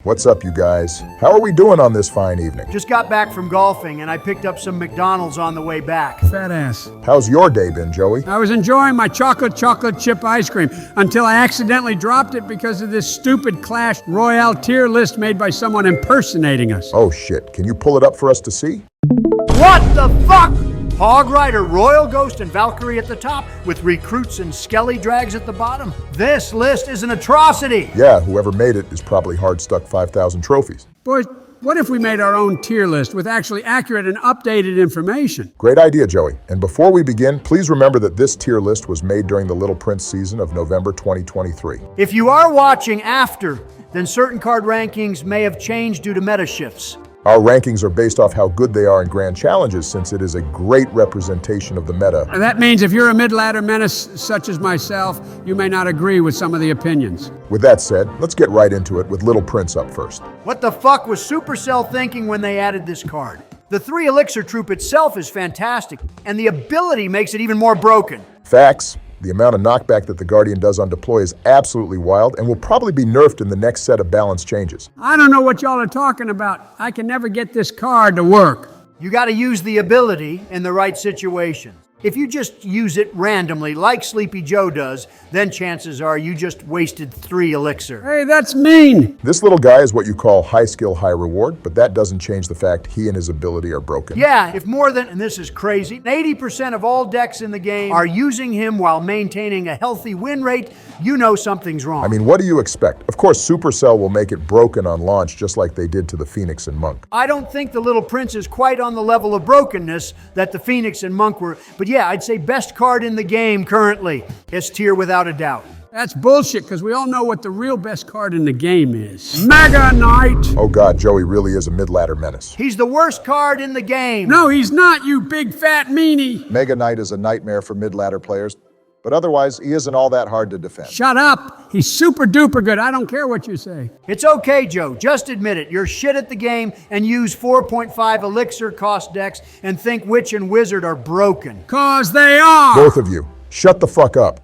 What's up, you guys? How are we doing on this fine evening? Just got back from golfing and I picked up some McDonald's on the way back. Fat ass. How's your day been, Joey? I was enjoying my chocolate chip ice cream until I accidentally dropped it because of this stupid Clash Royale tier list made by someone impersonating us. Oh shit, can you pull it up for us to see? What the fuck? Hog Rider, Royal Ghost, and Valkyrie at the top, with recruits and skelly drags at the bottom. This list is an atrocity. Yeah, whoever made it is probably hard stuck 5,000 trophies. Boys, what if we made our own tier list with actually accurate and updated information? Great idea, Joey. And before we begin, please remember that this tier list was made during the Little Prince season of November 2023. If you are watching after, then certain card rankings may have changed due to meta shifts. Our rankings are based off how good they are in grand challenges, since it is a great representation of the meta. And that means if you're a mid-ladder menace such as myself, you may not agree with some of the opinions. With that said, let's get right into it with Little Prince up first. What the fuck was Supercell thinking when they added this card? The 3 Elixir troop itself is fantastic, and the ability makes it even more broken. Facts. The amount of knockback that the Guardian does on deploy is absolutely wild and will probably be nerfed in the next set of balance changes. I don't know what y'all are talking about. I can never get this card to work. You gotta use the ability in the right situation. If you just use it randomly, like Sleepy Joe does, then chances are you just wasted 3 Elixir. Hey, that's mean. This little guy is what you call high skill, high reward, but that doesn't change the fact he and his ability are broken. Yeah, if more than, and this is crazy, 80% of all decks in the game are using him while maintaining a healthy win rate, you know something's wrong. I mean, what do you expect? Of course, Supercell will make it broken on launch just like they did to the Phoenix and Monk. I don't think the Little Prince is quite on the level of brokenness that the Phoenix and Monk were, but yeah, I'd say best card in the game currently. S tier without a doubt. That's bullshit, because we all know what the real best card in the game is. Mega Knight! Oh god, Joey really is a mid-ladder menace. He's the worst card in the game. No, he's not, you big fat meanie! Mega Knight is a nightmare for mid-ladder players, but otherwise, he isn't all that hard to defend. Shut up! He's super duper good, I don't care what you say. It's okay, Joe. Just admit it. You're shit at the game and use 4.5 Elixir cost decks and think Witch and Wizard are broken. 'Cause they are! Both of you, shut the fuck up.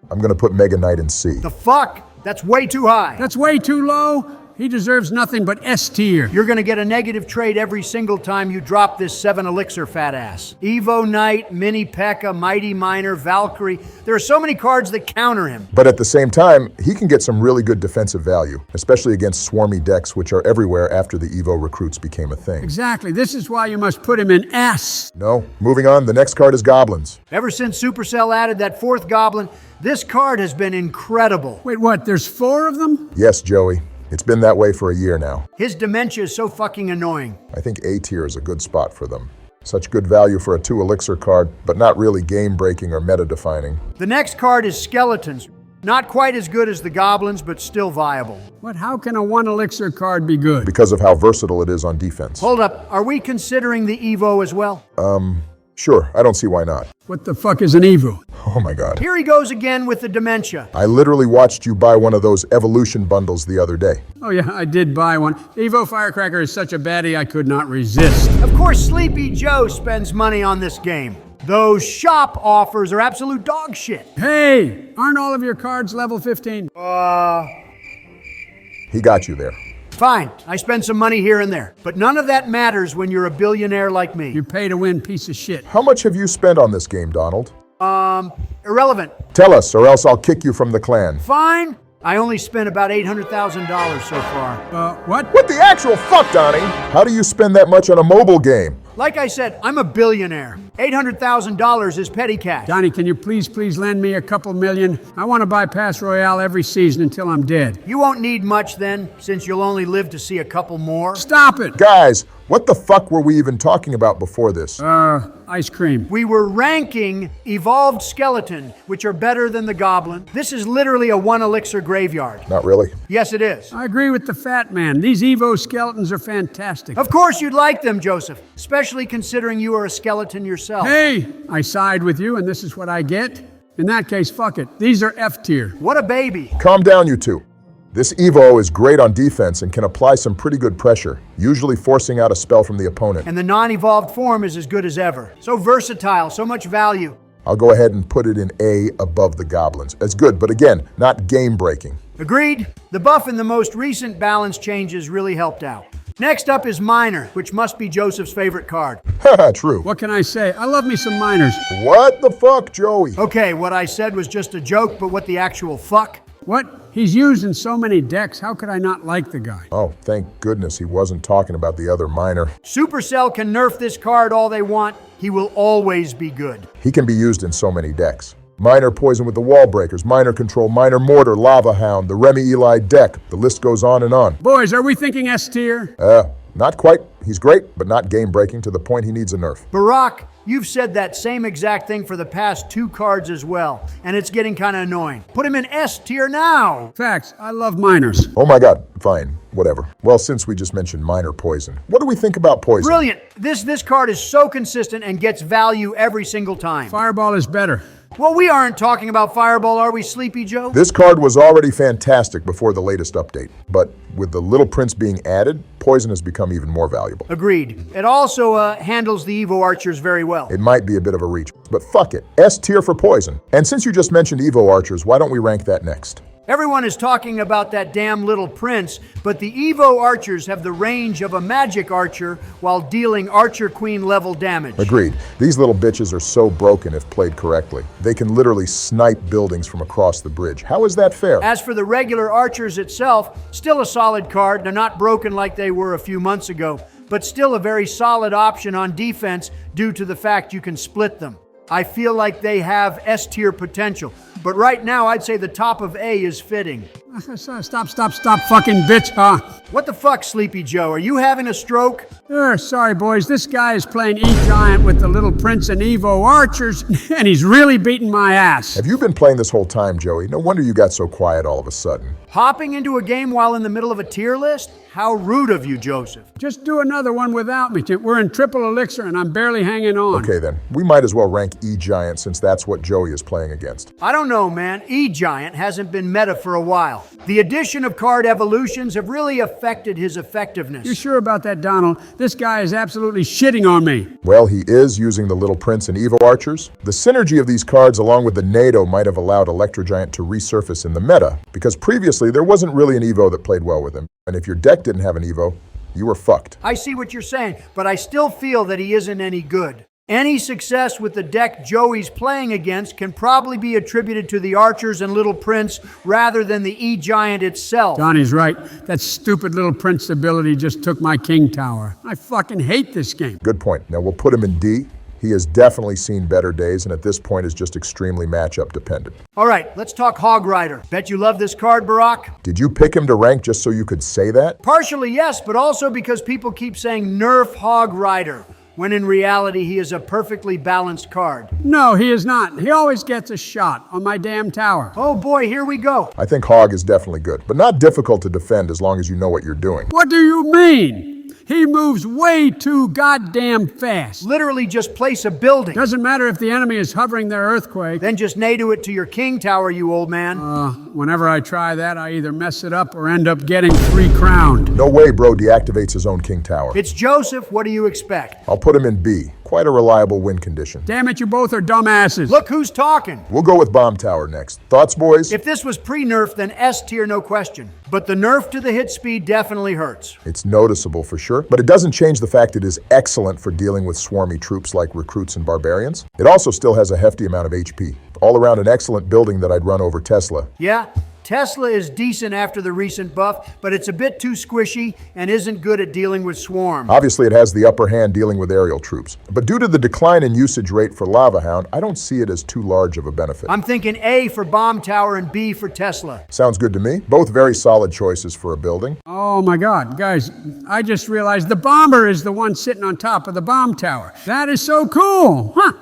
I'm gonna put Mega Knight in C. The fuck? That's way too high. That's way too low. He deserves nothing but S tier. You're gonna get a negative trade every single time you drop this 7 Elixir fat ass. evo-knight, Mini Pekka, Mighty Miner, Valkyrie. There are so many cards that counter him. But at the same time, he can get some really good defensive value, especially against swarmy decks which are everywhere after the Evo recruits became a thing. Exactly, this is why you must put him in S. No, moving on, the next card is Goblins. Ever since Supercell added that 4th Goblin, this card has been incredible. Wait, what, there's 4 of them? Yes, Joey. It's been that way for a year now. His dementia is so fucking annoying. I think A tier is a good spot for them. Such good value for a 2 Elixir card, but not really game-breaking or meta-defining. The next card is Skeletons. Not quite as good as the Goblins, but still viable. What, how can a 1 Elixir card be good? Because of how versatile it is on defense. Hold up, are we considering the Evo as well? Sure, I don't see why not. What the fuck is an Evo? Oh my god. Here he goes again with the dementia. I literally watched you buy one of those evolution bundles the other day. Oh yeah, I did buy one. Evo Firecracker is such a baddie I could not resist. Of course, Sleepy Joe spends money on this game. Those shop offers are absolute dog shit. Hey, aren't all of your cards level 15? He got you there. Fine, I spend some money here and there. But none of that matters when you're a billionaire like me. You pay to win, piece of shit. How much have you spent on this game, Donald? Irrelevant. Tell us, or else I'll kick you from the clan. Fine. I only spent about $800,000 so far. What? What the actual fuck, Donnie? How do you spend that much on a mobile game? Like I said, I'm a billionaire. $800,000 is petty cash. Donnie, can you please lend me a couple million? I want to buy Clash Royale every season until I'm dead. You won't need much then, since you'll only live to see a couple more. Stop it! Guys, what the fuck were we even talking about before this? Ice cream. We were ranking Evolved Skeleton, which are better than the Goblin. This is literally a 1 Elixir graveyard. Not really. Yes, it is. I agree with the fat man. These Evo skeletons are fantastic. Of course you'd like them, Joseph, especially considering you are a skeleton yourself. Hey, I side with you and this is what I get. In that case, fuck it. These are F tier. What a baby. Calm down, you two. This Evo is great on defense and can apply some pretty good pressure, usually forcing out a spell from the opponent. And the non-evolved form is as good as ever. So versatile, so much value. I'll go ahead and put it in A above the Goblins. It's good, but again, not game-breaking. Agreed. The buff in the most recent balance changes really helped out. Next up is Miner, which must be Joseph's favorite card. Haha, true. What can I say? I love me some miners. What the fuck, Joey? Okay, what I said was just a joke, but what the actual fuck? What? He's used in so many decks. How could I not like the guy? Oh, thank goodness he wasn't talking about the other miner. Supercell can nerf this card all they want. He will always be good. He can be used in so many decks. Miner poison with the wall breakers, miner control, miner mortar, lava hound, the Remy Eli deck. The list goes on and on. Boys, are we thinking S tier? Not quite. He's great, but not game-breaking to the point he needs a nerf. Barack, you've said that same exact thing for the past 2 cards as well, and it's getting kind of annoying. Put him in S tier now. Facts. I love miners. Oh my god, fine, whatever. Well, since we just mentioned miner poison, what do we think about poison? Brilliant. This card is so consistent and gets value every single time. Fireball is better. Well, we aren't talking about Fireball, are we, Sleepy Joe? This card was already fantastic before the latest update, but with the Little Prince being added, poison has become even more valuable. Agreed. It also handles the Evo archers very well. It might be a bit of a reach, but fuck it. S tier for poison. And since you just mentioned Evo archers, why don't we rank that next? Everyone is talking about that damn Little Prince, but the Evo archers have the range of a magic archer while dealing archer queen level damage. Agreed. These little bitches are so broken if played correctly. They can literally snipe buildings from across the bridge. How is that fair? As for the regular archers itself, still a solid card. They're not broken like they were a few months ago, but still a very solid option on defense due to the fact you can split them. I feel like they have S tier potential. But right now, I'd say the top of A is fitting. Stop, fucking bitch, What the fuck, Sleepy Joe? Are you having a stroke? Sorry, boys. This guy is playing E-Giant with the Little Prince and Evo Archers, and he's really beating my ass. Have you been playing this whole time, Joey? No wonder you got so quiet all of a sudden. Hopping into a game while in the middle of a tier list? How rude of you, Joseph. Just do another one without me. We're in triple elixir, and I'm barely hanging on. Okay, then. We might as well rank E-Giant since that's what Joey is playing against. I don't know, man. E-Giant hasn't been meta for a while. The addition of card evolutions have really affected his effectiveness. You sure about that, Donald? This guy is absolutely shitting on me. Well, he is using the Little Prince and Evo Archers. The synergy of these cards along with the NATO might have allowed Electrogiant to resurface in the meta, because previously there wasn't really an Evo that played well with him. And if your deck didn't have an Evo, you were fucked. I see what you're saying, but I still feel that he isn't any good. Any success with the deck Joey's playing against can probably be attributed to the Archers and Little Prince rather than the E-Giant itself. Donnie's right. That stupid Little Prince ability just took my king tower. I fucking hate this game. Good point. Now we'll put him in D. He has definitely seen better days, and at this point is just extremely matchup dependent. All right, let's talk Hog Rider. Bet you love this card, Barack? Did you pick him to rank just so you could say that? Partially, yes, but also because people keep saying nerf Hog Rider, when in reality he is a perfectly balanced card. No, he is not. He always gets a shot on my damn tower. Oh boy, here we go. I think Hog is definitely good, but not difficult to defend as long as you know what you're doing. What do you mean? He moves way too goddamn fast. Literally just place a building. Doesn't matter if the enemy is hovering their earthquake. Then just NATO it to your king tower, you old man. Whenever I try that, I either mess it up or end up getting 3 crowned. No way bro deactivates his own king tower. It's Joseph, what do you expect? I'll put him in B. Quite a reliable win condition. Damn it, you both are dumbasses. Look who's talking. We'll go with Bomb Tower next. Thoughts, boys? If this was pre-nerf, then S tier, no question. But the nerf to the hit speed definitely hurts. It's noticeable for sure, but it doesn't change the fact it is excellent for dealing with swarmy troops like recruits and barbarians. It also still has a hefty amount of HP. All around an excellent building that I'd run over Tesla. Yeah, Tesla is decent after the recent buff, but it's a bit too squishy and isn't good at dealing with swarm. Obviously, it has the upper hand dealing with aerial troops. But due to the decline in usage rate for Lava Hound, I don't see it as too large of a benefit. I'm thinking A for Bomb Tower and B for Tesla. Sounds good to me. Both very solid choices for a building. Oh my God, guys, I just realized the bomber is the one sitting on top of the bomb tower. That is so cool, huh?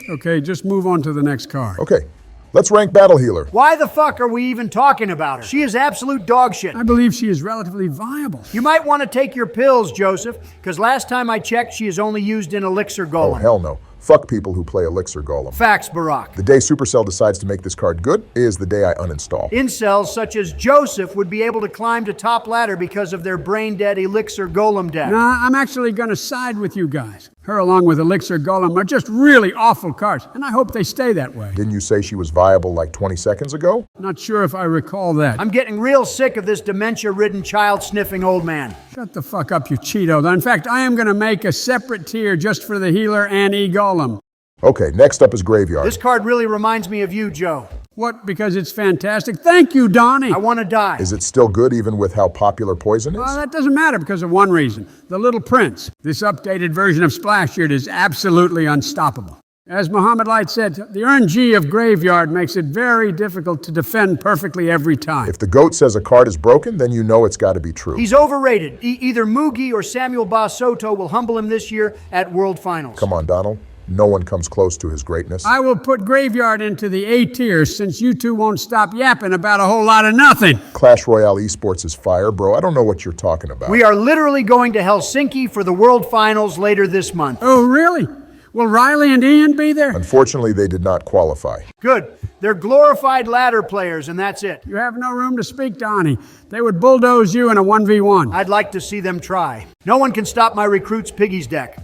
Okay, just move on to the next card. Okay. Let's rank Battle Healer. Why the fuck are we even talking about her? She is absolute dog shit. I believe she is relatively viable. You might want to take your pills, Joseph, because last time I checked, she is only used in Elixir Golem. Oh, hell no. Fuck people who play Elixir Golem. Facts, Barack. The day Supercell decides to make this card good is the day I uninstall. Incels such as Joseph would be able to climb to top ladder because of their brain-dead Elixir Golem deck. Nah, I'm actually going to side with you guys. Her along with Elixir Golem are just really awful cards, and I hope they stay that way. Didn't you say she was viable like 20 seconds ago? Not sure if I recall that. I'm getting real sick of this dementia-ridden child-sniffing old man. Shut the fuck up, you Cheeto. In fact, I am going to make a separate tier just for the healer and E-Golem. Okay, next up is Graveyard. This card really reminds me of you, Joe. What, because it's fantastic? Thank you, Donnie. I want to die. Is it still good even with how popular Poison is? Well, that doesn't matter because of one reason. The Little Prince. This updated version of Splashard is absolutely unstoppable. As Muhammad Light said, the RNG of Graveyard makes it very difficult to defend perfectly every time. If the GOAT says a card is broken, then you know it's got to be true. He's overrated. Either Mugi or Samuel Basoto will humble him this year at World Finals. Come on, Donald. No one comes close to his greatness. I will put Graveyard into the A tier since you two won't stop yapping about a whole lot of nothing. Clash Royale Esports is fire, bro. I don't know what you're talking about. We are literally going to Helsinki for the World Finals later this month. Oh, really? Will Riley and Ian be there? Unfortunately, they did not qualify. Good. They're glorified ladder players, and that's it. You have no room to speak, Donnie. They would bulldoze you in a 1v1. I'd like to see them try. No one can stop my recruit's piggies deck.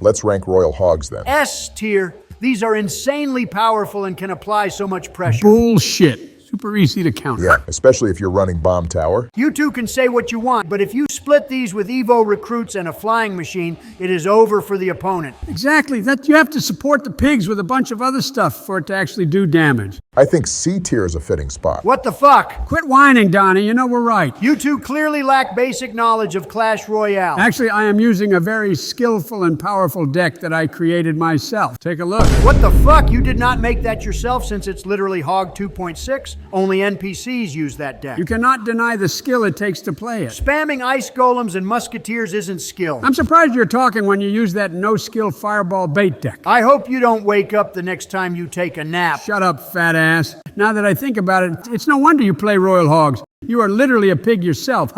Let's rank Royal Hogs then. S tier. These are insanely powerful and can apply so much pressure. Bullshit. Super easy to counter. Yeah, especially if you're running Bomb Tower. You two can say what you want, but if you split these with Evo recruits and a flying machine, it is over for the opponent. Exactly. That you have to support the pigs with a bunch of other stuff for it to actually do damage. I think C tier is a fitting spot. What the fuck? Quit whining, Donnie. You know we're right. You two clearly lack basic knowledge of Clash Royale. Actually, I am using a very skillful and powerful deck that I created myself. Take a look. What the fuck? You did not make that yourself since it's literally Hog 2.6. Only NPCs use that deck. You cannot deny the skill it takes to play it. Spamming ice golems and musketeers isn't skill. I'm surprised you're talking when you use that no-skill fireball bait deck. I hope you don't wake up the next time you take a nap. Shut up, fat ass. Now that I think about it, it's no wonder you play Royal Hogs. You are literally a pig yourself.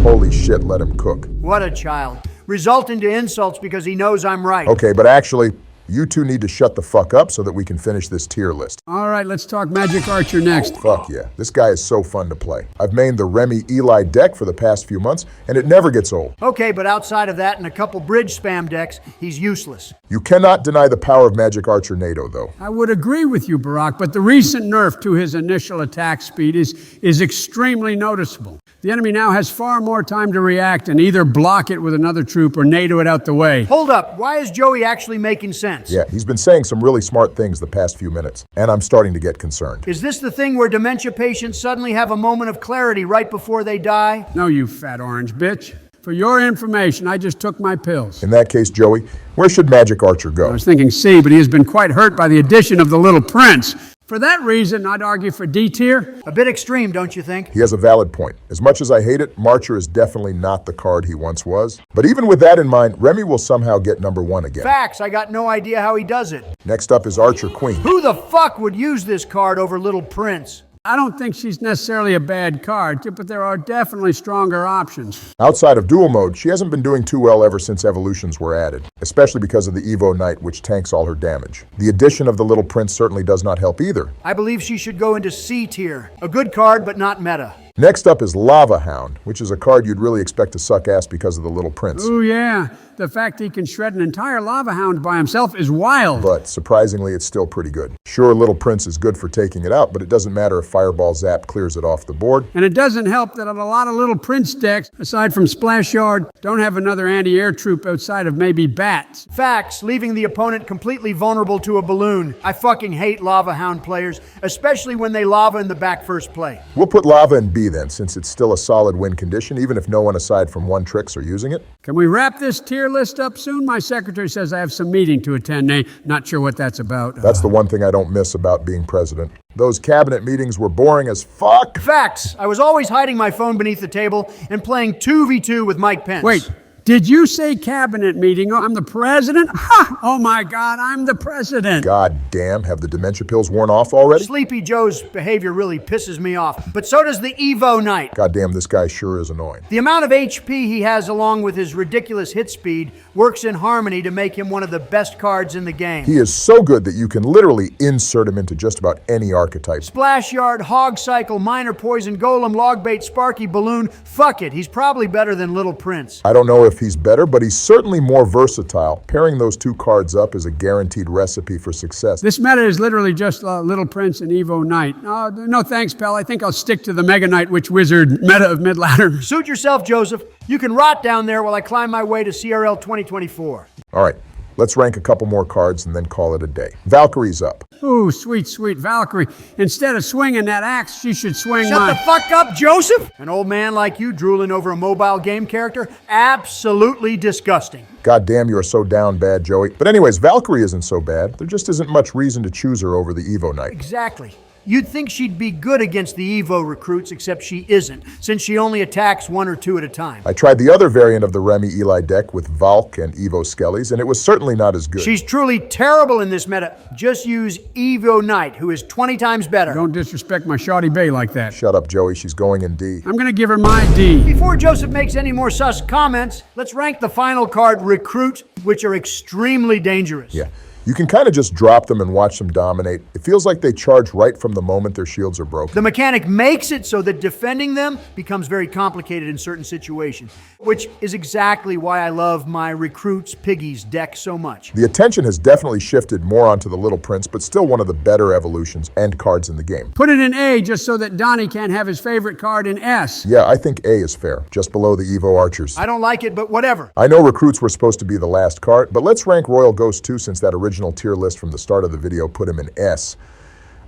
Holy shit, let him cook. What a child. Resulting to insults because he knows I'm right. Okay, but actually, you two need to shut the fuck up so that we can finish this tier list. All right, let's talk Magic Archer next. Fuck yeah. This guy is so fun to play. I've mained the Remy Eli deck for the past few months, and it never gets old. Okay, but outside of that and a couple bridge spam decks, he's useless. You cannot deny the power of Magic Archer NATO, though. I would agree with you, Barack, but the recent nerf to his initial attack speed is extremely noticeable. The enemy now has far more time to react and either block it with another troop or NATO it out the way. Hold up, why is Joey actually making sense? Yeah, he's been saying some really smart things the past few minutes, and I'm starting to get concerned. Is this the thing where dementia patients suddenly have a moment of clarity right before they die? No, you fat orange bitch. For your information, I just took my pills. In that case, Joey, where should Magic Archer I go? was thinking C, but he has been quite hurt by the addition of the Little Prince. For that reason, I'd argue for D tier. A bit extreme, don't you think? He has a valid point. As much as I hate it, Marcher is definitely not the card he once was. But even with that in mind, Remy will somehow get #1 again. Facts, I got no idea how he does it. Next up is Archer Queen. Who the fuck would use this card over Little Prince? I don't think she's necessarily a bad card, but there are definitely stronger options. Outside of dual mode, she hasn't been doing too well ever since evolutions were added, especially because of the evo-knight, which tanks all her damage. The addition of the Little Prince certainly does not help either. I believe she should go into C tier. A good card, but not meta. Next up is Lava Hound, which is a card you'd really expect to suck ass because of the Little Prince. Ooh, yeah. The fact he can shred an entire Lava Hound by himself is wild. But surprisingly, it's still pretty good. Sure, Little Prince is good for taking it out, but it doesn't matter if Fireball Zap clears it off the board. And it doesn't help that a lot of Little Prince decks, aside from Splash Yard, don't have another anti-air troop outside of maybe bats. Facts, leaving the opponent completely vulnerable to a balloon. I fucking hate Lava Hound players, especially when they lava in the back first play. We'll put Lava in B then, since it's still a solid win condition, even if no one aside from one Tricks are using it. Can we wrap this tier list up soon? My secretary says I have some meeting to attend. Not sure what that's about. That's the one thing I don't miss about being president. Those cabinet meetings were boring as fuck. Facts, I was always hiding my phone beneath the table and playing 2v2 with Mike Pence. Wait. Did you say cabinet meeting? Oh, I'm the president? Ha! Oh my God, I'm the president. God damn, have the dementia pills worn off already? Sleepy Joe's behavior really pisses me off, but so does the evo-knight. God damn, this guy sure is annoying. The amount of HP he has along with his ridiculous hit speed works in harmony to make him one of the best cards in the game. He is so good that you can literally insert him into just about any archetype. Splash Yard, Hog Cycle, Minor Poison, Golem, Logbait, Sparky, Balloon, fuck it, he's probably better than Little Prince. I don't know if if he's better, but he's certainly more versatile. Pairing those two cards up is a guaranteed recipe for success. This meta is literally just Little Prince and evo-knight. No thanks, pal. I think I'll stick to the Mega Knight Witch Wizard meta of mid-ladder. Suit yourself, Joseph. You can rot down there while I climb my way to CRL 2024. All right, let's rank a couple more cards and then call it a day. Valkyrie's up. Ooh, sweet, sweet Valkyrie. Instead of swinging that axe, she should swing Shut the fuck up, Joseph! An old man like you drooling over a mobile game character? Absolutely disgusting. God damn, you are so down bad, Joey. But anyways, Valkyrie isn't so bad. There just isn't much reason to choose her over the evo-knight. Exactly. You'd think she'd be good against the Evo recruits, except she isn't, since she only attacks one or two at a time. I tried the other variant of the Remy Eli deck with Valk and Evo Skellies, and it was certainly not as good. She's truly terrible in this meta. Just use evo-knight, who is 20 times better. Don't disrespect my shoddy bay like that. Shut up, Joey. She's going in D. I'm gonna give her my D. Before Joseph makes any more sus comments, let's rank the final card, Recruit, which are extremely dangerous. Yeah. You can kind of just drop them and watch them dominate. It feels like they charge right from the moment their shields are broken. The mechanic makes it so that defending them becomes very complicated in certain situations, which is exactly why I love my Recruits Piggies deck so much. The attention has definitely shifted more onto the Little Prince, but still one of the better evolutions and cards in the game. Put it in A just so that Donnie can't have his favorite card in S. Yeah, I think A is fair, just below the Evo Archers. I don't like it, but whatever. I know Recruits were supposed to be the last card, but let's rank Royal Ghost too, since that original tier list from the start of the video put him in S.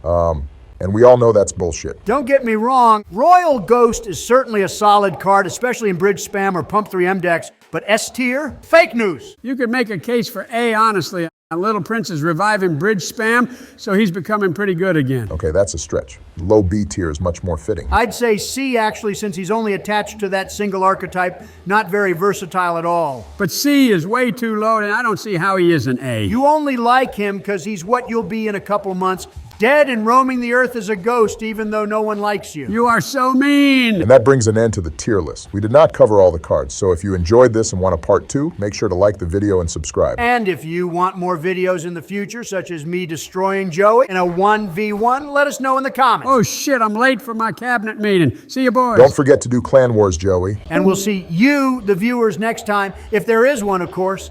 And we all know that's bullshit. Don't get me wrong, Royal Ghost is certainly a solid card, especially in Bridge Spam or Pump 3M decks, but S tier? Fake news. You could make a case for A, honestly. Little Prince is reviving Bridge Spam, so he's becoming pretty good again. Okay, that's a stretch. Low B tier is much more fitting. I'd say C, actually, since he's only attached to that single archetype, not very versatile at all. But C is way too low, and I don't see how he is an A. You only like him because he's what you'll be in a couple months, dead and roaming the earth as a ghost, even though no one likes you. You are so mean! And that brings an end to the tier list. We did not cover all the cards, so if you enjoyed this and want a part 2, make sure to like the video and subscribe. And if you want more videos in the future, such as me destroying Joey in a 1v1, let us know in the comments. Oh shit, I'm late for my cabinet meeting. See you boys. Don't forget to do Clan Wars, Joey. And we'll see you, the viewers, next time, if there is one, of course.